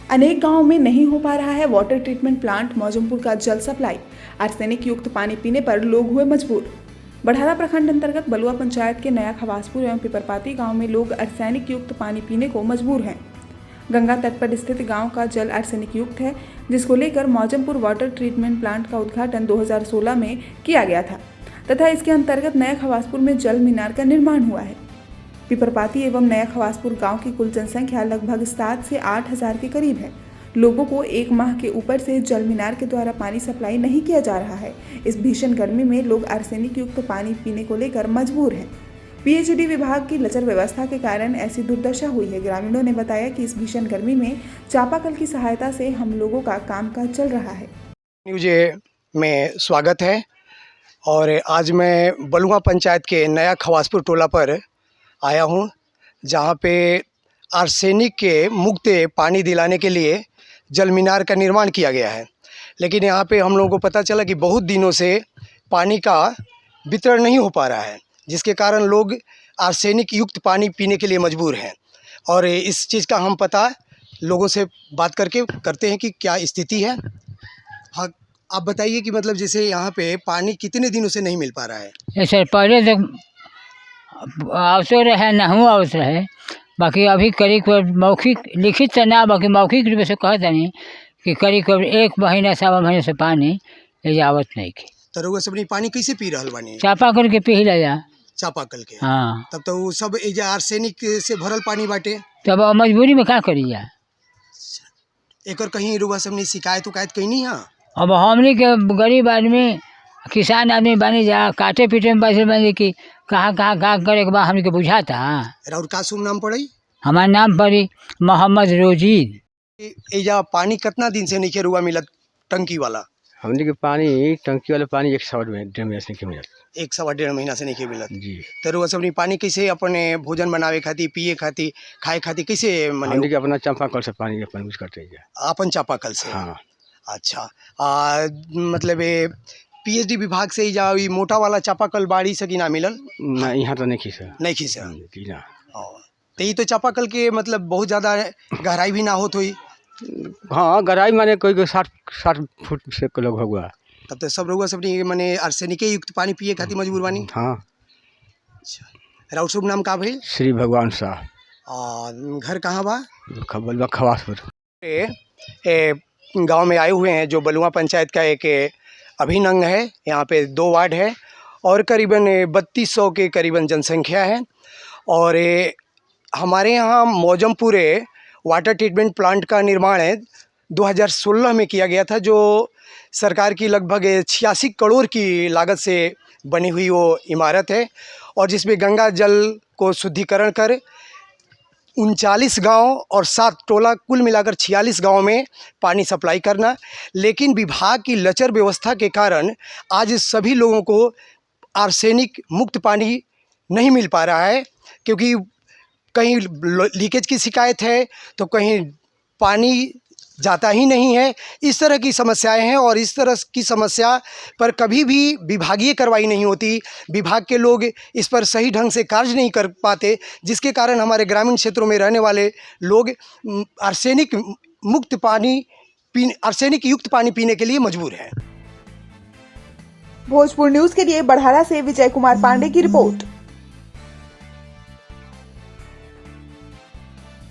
अनेक गांवों में नहीं हो पा रहा है वाटर ट्रीटमेंट प्लांट मौजमपुर का जल सप्लाई। आर्सेनिक युक्त पानी पीने पर लोग हुए मजबूर। बढ़ारा प्रखंड अंतर्गत बलुआ पंचायत के नया खवासपुर एवं पिपरपाती गांव में लोग आर्सेनिक युक्त पानी पीने को मजबूर हैं। गंगा तट पर स्थित गांव का जल आर्सेनिक युक्त है, जिसको लेकर मौजमपुर वाटर ट्रीटमेंट प्लांट का उद्घाटन 2016 में किया गया था तथा इसके अंतर्गत नया खवासपुर में जल मीनार का निर्माण हुआ है। पिपरपाती एवं नया खवासपुर गांव की कुल जनसंख्या लगभग 7 से 8 हजार के करीब है। लोगों को एक माह के ऊपर से जल मीनार के द्वारा पानी सप्लाई नहीं किया जा रहा है। इस भीषण गर्मी में लोग आर्सेनिक युक्त पानी पीने को लेकर मजबूर हैं। पीएचईडी विभाग की लचर व्यवस्था के कारण ऐसी दुर्दशा हुई है। ग्रामीणों ने बताया कि इस भीषण गर्मी में चापाकल की सहायता से हम लोगों का कामकाज चल रहा है। न्यूज़ में स्वागत है और आज मैं बलुआ पंचायत के नया खवासपुर टोला पर आया हूं, जहां पे आर्सेनिक के मुक्त पानी दिलाने के लिए जल मीनार का निर्माण किया गया है। लेकिन यहां पे हम लोगों को पता चला कि बहुत दिनों से पानी का वितरण नहीं हो पा रहा है, जिसके कारण लोग आर्सेनिक युक्त पानी पीने के लिए मजबूर हैं। और इस चीज़ का हम पता लोगों से बात करके करते हैं कि क्या स्थिति है। हाँ, आप बताइए कि मतलब जैसे यहाँ पे पानी कितने दिनों से नहीं मिल पा रहा है? सर पहले तो अवसर है नहू अवसर है, बाकी अभी करीब मौखिक लिखित तो ना, बाकी मौखिक रूप से कहते नहीं कि करीब 1 महीना 1.25 महीने से पानी आवत नहीं की। तो रउआ सबनी पानी कैसे पी रहल बानी? चापा करके पी लिया। चापाकल के? हाँ। तब तो वो सब एजा आर्सेनिक से भरल पानी बाटे। तब मजबूरी में क्या करी जा। एकर कहीं रउआ सबनी शिकायत उकायत कहीं है? अब हमने के गरीब आदमी किसान आदमी बनी जा, काटे पीटे में पैसे बने कि कहाँ करे के बाद हमने के बुझाता। और का शुभ नाम पड़ी? हमारा नाम पड़ी मोहम्मद रोजीद। एजा पानी कितना दिन से नहीं रुआ मिलत टंकी वाला? हमने के पानी टंकी वाला पानी 1.5 महीना से नहीं मिलत। 1 सवा 1.5 महीना से नहीं मिलत जी। तो रुआ सबनी पानी कैसे अपने भोजन बनावे खातिर, पिए खातिर, खाए खातिर कैसे हमने के अपना चापाकल से पानी अपन यूज करते हैं। अपन चापाकल से? हाँ। अच्छा, मतलब पीएचडी विभाग से जा मोटा वाला चापाकल बाड़ी से कि ना मिलल? ना, यहाँ तो नहीं खींचा। नहीं खींचा ना। तो ये तो चापाकल के मतलब बहुत ज़्यादा गहराई भी ना होत हुई। हाँ, गहराई माने कोई 60 फुट से लगभग हुआ। तब तो सब रउआ सबनी माने आर्सेनिक युक्त पानी पिए खातिर मजबूर बानी? हाँ। अच्छा, और शुभ नाम का भाई? श्री भगवान शाह। घर कहाँ बा? बलुआ खवासपुर। गांव में आए हुए हैं, जो बलुआ पंचायत का एक अभिन्न अंग है। यहाँ पे 2 वार्ड है और करीबन 3200 के करीबन जनसंख्या है। और हमारे यहाँ मौजमपुर वाटर ट्रीटमेंट प्लांट का निर्माण 2016 में किया गया था, जो सरकार की लगभग 86 करोड़ की लागत से बनी हुई वो इमारत है, और जिसमें गंगा जल को शुद्धिकरण कर 39 गांव और 7 टोला कुल मिलाकर 46 गांव में पानी सप्लाई करना। लेकिन विभाग की लचर व्यवस्था के कारण आज सभी लोगों को आर्सेनिक मुक्त पानी नहीं मिल पा रहा है, क्योंकि कहीं लीकेज की शिकायत है तो कहीं पानी जाता ही नहीं है। इस तरह की समस्याएं हैं और इस तरह की समस्या पर कभी भी विभागीय कार्रवाई नहीं होती। विभाग के लोग इस पर सही ढंग से कार्य नहीं कर पाते, जिसके कारण हमारे ग्रामीण क्षेत्रों में रहने वाले लोग आर्सेनिक युक्त पानी पीने के लिए मजबूर हैं। भोजपुर न्यूज के लिए बढ़ारा से विजय कुमार पांडे की रिपोर्ट।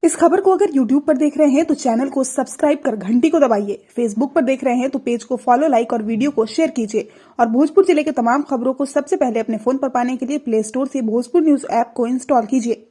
इस खबर को अगर YouTube पर देख रहे हैं तो चैनल को सब्सक्राइब कर घंटी को दबाइए। फेसबुक पर देख रहे हैं तो पेज को फॉलो, लाइक और वीडियो को शेयर कीजिए। और भोजपुर जिले के तमाम खबरों को सबसे पहले अपने फोन पर पाने के लिए प्ले स्टोर से भोजपुर न्यूज ऐप को इंस्टॉल कीजिए।